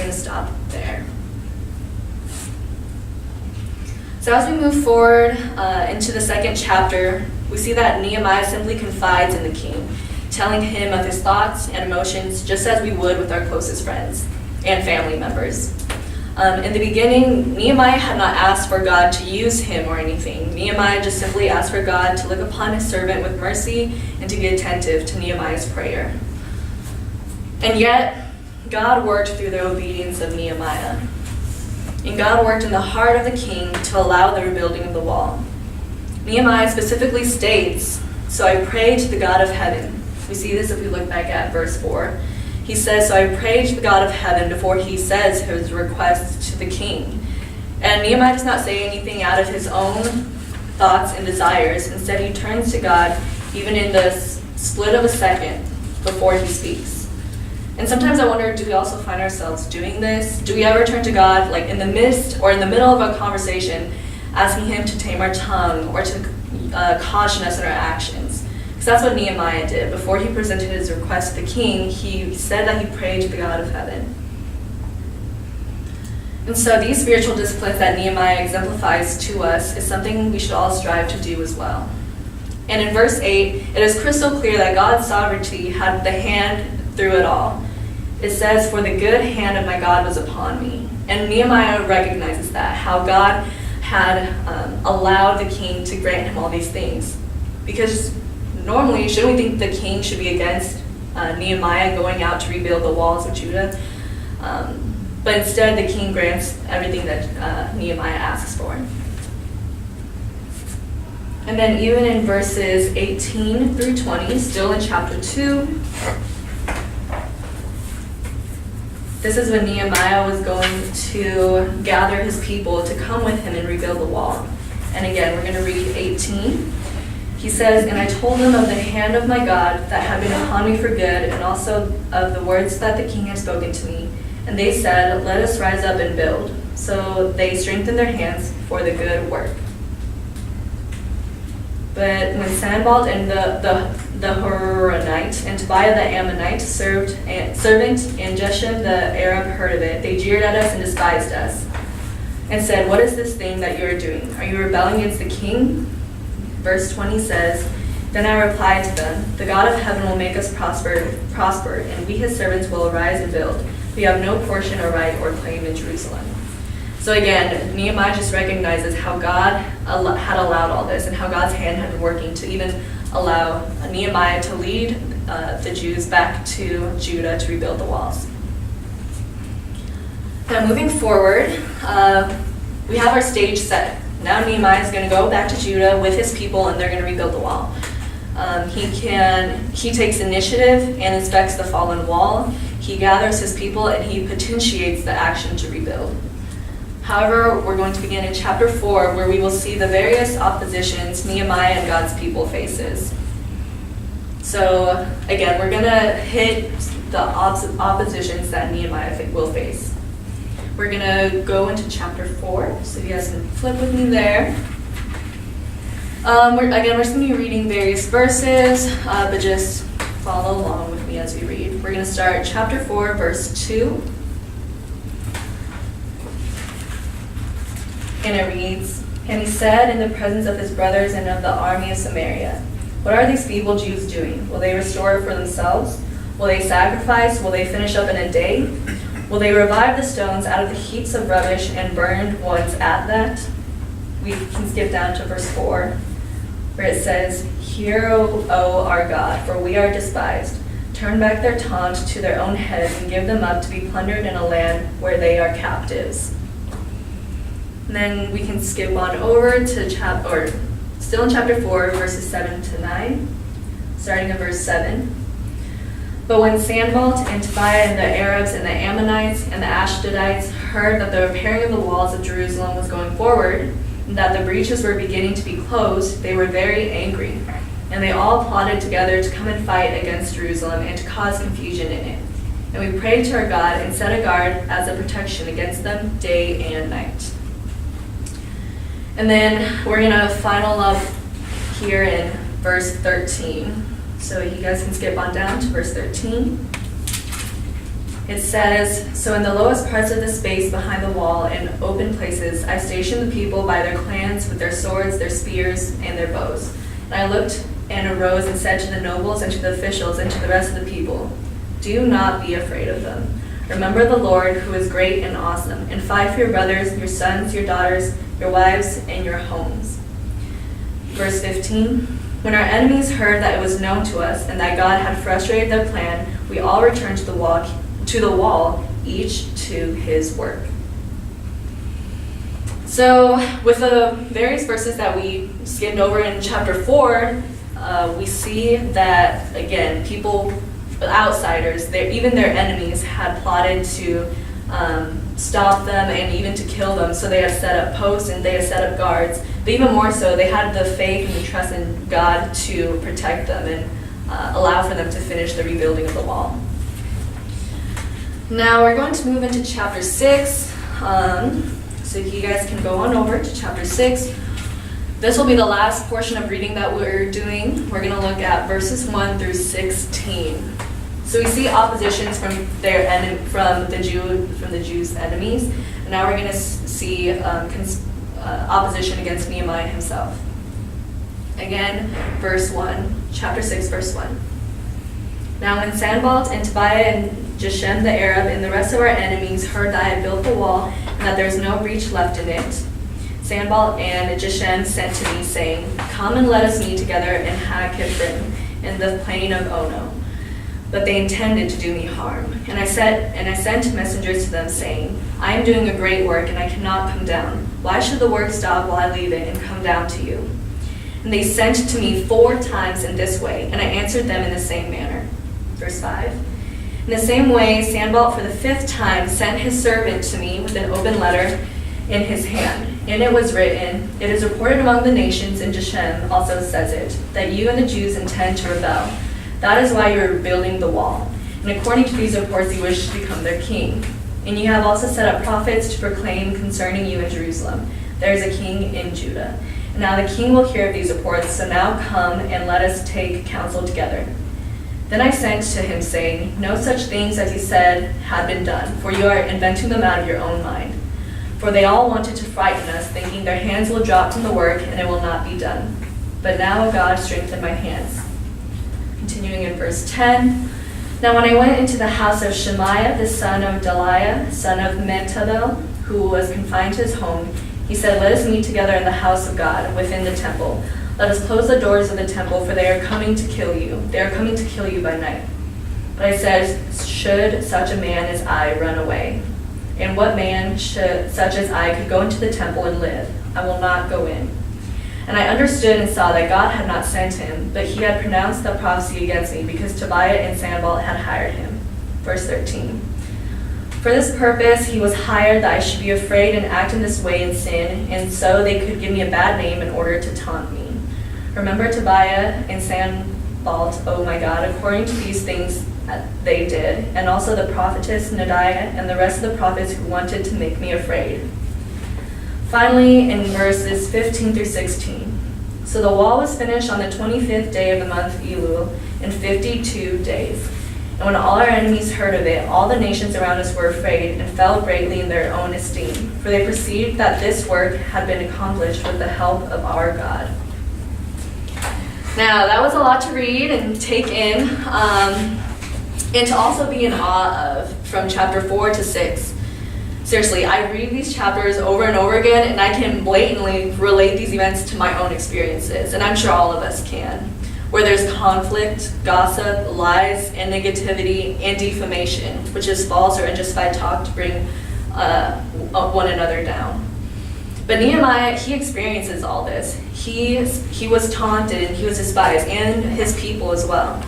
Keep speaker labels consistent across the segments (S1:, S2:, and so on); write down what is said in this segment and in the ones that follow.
S1: going to stop there. So as we move forward into the second chapter, we see that Nehemiah simply confides in the king, telling him of his thoughts and emotions just as we would with our closest friends and family members. In the beginning, Nehemiah had not asked for God to use him or anything. Nehemiah just simply asked for God to look upon his servant with mercy and to be attentive to Nehemiah's prayer. And yet, God worked through the obedience of Nehemiah. And God worked in the heart of the king to allow the rebuilding of the wall. Nehemiah specifically states, "So I prayed to the God of heaven." We see this if we look back at verse 4. He says, "So I prayed to the God of heaven," before he says his request to the king. And Nehemiah does not say anything out of his own thoughts and desires. Instead, he turns to God even in the split of a second before he speaks. And sometimes I wonder, do we also find ourselves doing this? Do we ever turn to God like in the midst or in the middle of a conversation, asking him to tame our tongue or to caution us in our actions? Because that's what Nehemiah did. Before he presented his request to the king, he said that he prayed to the God of heaven. And so these spiritual disciplines that Nehemiah exemplifies to us is something we should all strive to do as well. And in verse 8, it is crystal clear that God's sovereignty had the hand through it all. It says, "For the good hand of my God was upon me." And Nehemiah recognizes that, how God had allowed the king to grant him all these things. Because normally, shouldn't we think the king should be against Nehemiah going out to rebuild the walls of Judah? But instead, the king grants everything that Nehemiah asks for. And then even in verses 18 through 20, still in chapter 2, this is when Nehemiah was going to gather his people to come with him and rebuild the wall. And again, we're going to read 18. He says, "And I told them of the hand of my God that had been upon me for good, and also of the words that the king had spoken to me. And they said, 'Let us rise up and build.' So they strengthened their hands for the good work. But when Sanballat and the Horonite and Tobiah the Ammonite servant and Geshem the Arab heard of it, they jeered at us and despised us and said, 'What is this thing that you are doing? Are you rebelling against the king?' Verse 20 says, "Then I replied to them, 'The God of heaven will make us prosper, and we his servants will arise and build. We have no portion or right or claim in Jerusalem.'" So again, Nehemiah just recognizes how God had allowed all this and how God's hand had been working to even allow Nehemiah to lead the Jews back to Judah to rebuild the walls. Now moving forward, we have our stage set. Now Nehemiah is going to go back to Judah with his people and they're going to rebuild the wall. He takes initiative and inspects the fallen wall. He gathers his people and he potentiates the action to rebuild. However, we're going to begin in chapter 4, where we will see the various oppositions Nehemiah and God's people faces. So again, we're going to hit the oppositions that Nehemiah will face. We're going to go into chapter 4, so you guys can flip with me there. We're just going to be reading various verses, but just follow along with me as we read. We're going to start chapter 4, verse 2. And it reads, "And he said in the presence of his brothers and of the army of Samaria, 'What are these feeble Jews doing? Will they restore for themselves? Will they sacrifice? Will they finish up in a day? Will they revive the stones out of the heaps of rubbish and burned ones at that?'" We can skip down to verse 4, where it says, "Hear, O our God, for we are despised. Turn back their taunt to their own heads and give them up to be plundered in a land where they are captives." And then we can skip on over to still in chapter 4, verses 7 to 9, starting at verse 7. "But when Sanballat and Tobiah and the Arabs and the Ammonites and the Ashdodites heard that the repairing of the walls of Jerusalem was going forward, and that the breaches were beginning to be closed, they were very angry. And they all plotted together to come and fight against Jerusalem and to cause confusion in it. And we prayed to our God and set a guard as a protection against them day and night." And then we're going to final up here in verse 13. So you guys can skip on down to verse 13. It says, "So in the lowest parts of the space behind the wall and open places, I stationed the people by their clans with their swords, their spears, and their bows. And I looked and arose and said to the nobles and to the officials and to the rest of the people, 'Do not be afraid of them. Remember the Lord, who is great and awesome, and fight for your brothers, your sons, your daughters, your wives, and your homes.'" Verse 15, "When our enemies heard that it was known to us and that God had frustrated their plan, we all returned to the wall, each to his work." So with the various verses that we skimmed over in chapter 4, we see that, again, people, outsiders, even their enemies, had plotted to stop them and even to kill them. So they had set up posts and they had set up guards. But even more so, they had the faith and the trust in God to protect them and allow for them to finish the rebuilding of the wall. Now we're going to move into chapter 6. So you guys can go on over to chapter 6. This will be the last portion of reading that we're doing. We're going to look at verses 1 through 16. So we see oppositions from the Jews' enemies, and now we're going to see opposition against Nehemiah himself. Again, verse 1, chapter 6, verse 1. "Now when Sanballat and Tobiah and Geshem the Arab and the rest of our enemies heard that I had built the wall and that there was no breach left in it, Sanballat and Geshem sent to me, saying, 'Come and let us meet together in Hakkephirim in the plain of Ono.' But they intended to do me harm. And I sent messengers to them, saying, 'I am doing a great work, and I cannot come down. Why should the work stop while I leave it and come down to you?' And they sent to me 4 times in this way, and I answered them in the same manner." Verse 5. "In the same way, Sanballat for the 5th time sent his servant to me with an open letter in his hand. In it was written, 'It is reported among the nations,' and Geshem also says it, 'that you and the Jews intend to rebel. That is why you are building the wall. And according to these reports, you wish to become their king. And you have also set up prophets to proclaim concerning you in Jerusalem, there is a king in Judah. And now the king will hear of these reports, so now come and let us take counsel together.' Then I sent to him, saying, 'No such things as you said had been done, for you are inventing them out of your own mind. For they all wanted to frighten us, thinking their hands will drop from the work and it will not be done. But now God strengthened my hands.'" Continuing in verse 10, "Now when I went into the house of Shemaiah, the son of Delaiah, son of Mehetabel, who was confined to his home, he said, 'Let us meet together in the house of God, within the temple. Let us close the doors of the temple, for they are coming to kill you. They are coming to kill you by night.' But I said, 'Should such a man as I run away? And what man such as I could go into the temple and live? I will not go in.' And I understood and saw that God had not sent him, but he had pronounced the prophecy against me, because Tobiah and Sanballat had hired him." Verse 13. "For this purpose he was hired, that I should be afraid and act in this way in sin, and so they could give me a bad name in order to taunt me. Remember Tobiah and Sanballat, oh my God, according to these things they did, and also the prophetess Noadiah and the rest of the prophets who wanted to make me afraid." Finally, in verses 15 through 16, "So the wall was finished on the 25th day of the month Elul in 52 days. And when all our enemies heard of it, all the nations around us were afraid and fell greatly in their own esteem, for they perceived that this work had been accomplished with the help of our God." Now, that was a lot to read and take in, and to also be in awe of, from chapter 4 to 6. Seriously, I read these chapters over and over again, and I can blatantly relate these events to my own experiences, and I'm sure all of us can, where there's conflict, gossip, lies, and negativity, and defamation, which is false or unjustified talk to bring one another down. But Nehemiah, he experiences all this. He was taunted, he was despised, and his people as well.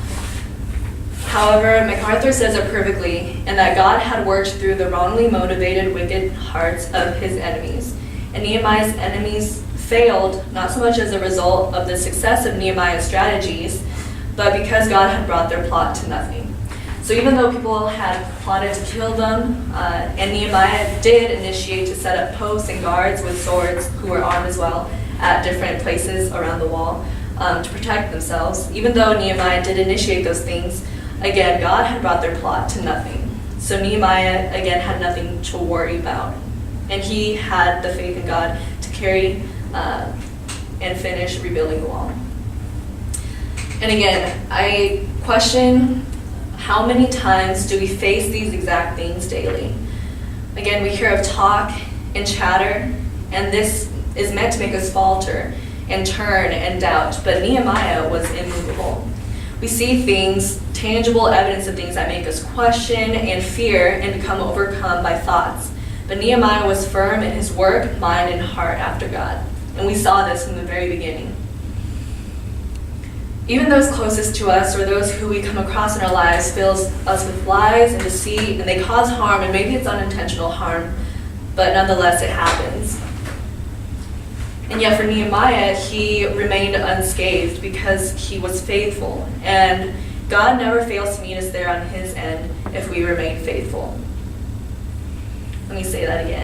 S1: However, MacArthur says it perfectly, and that God had worked through the wrongly motivated, wicked hearts of his enemies. And Nehemiah's enemies failed, not so much as a result of the success of Nehemiah's strategies, but because God had brought their plot to nothing. So even though people had plotted to kill them, and Nehemiah did initiate to set up posts and guards with swords, who were armed as well, at different places around the wall to protect themselves, even though Nehemiah did initiate those things, again, God had brought their plot to nothing. So Nehemiah, again, had nothing to worry about. And he had the faith in God to carry and finish rebuilding the wall. And again, I question, how many times do we face these exact things daily? Again, we hear of talk and chatter, and this is meant to make us falter and turn and doubt, but Nehemiah was immovable. We see things, tangible evidence of things that make us question and fear and become overcome by thoughts. But Nehemiah was firm in his work, mind, and heart after God. And we saw this from the very beginning. Even those closest to us or those who we come across in our lives fills us with lies and deceit, and they cause harm, and maybe it's unintentional harm, but nonetheless it happens. And yet for Nehemiah, he remained unscathed because he was faithful. And God never fails to meet us there on his end if we remain faithful. Let me say that again.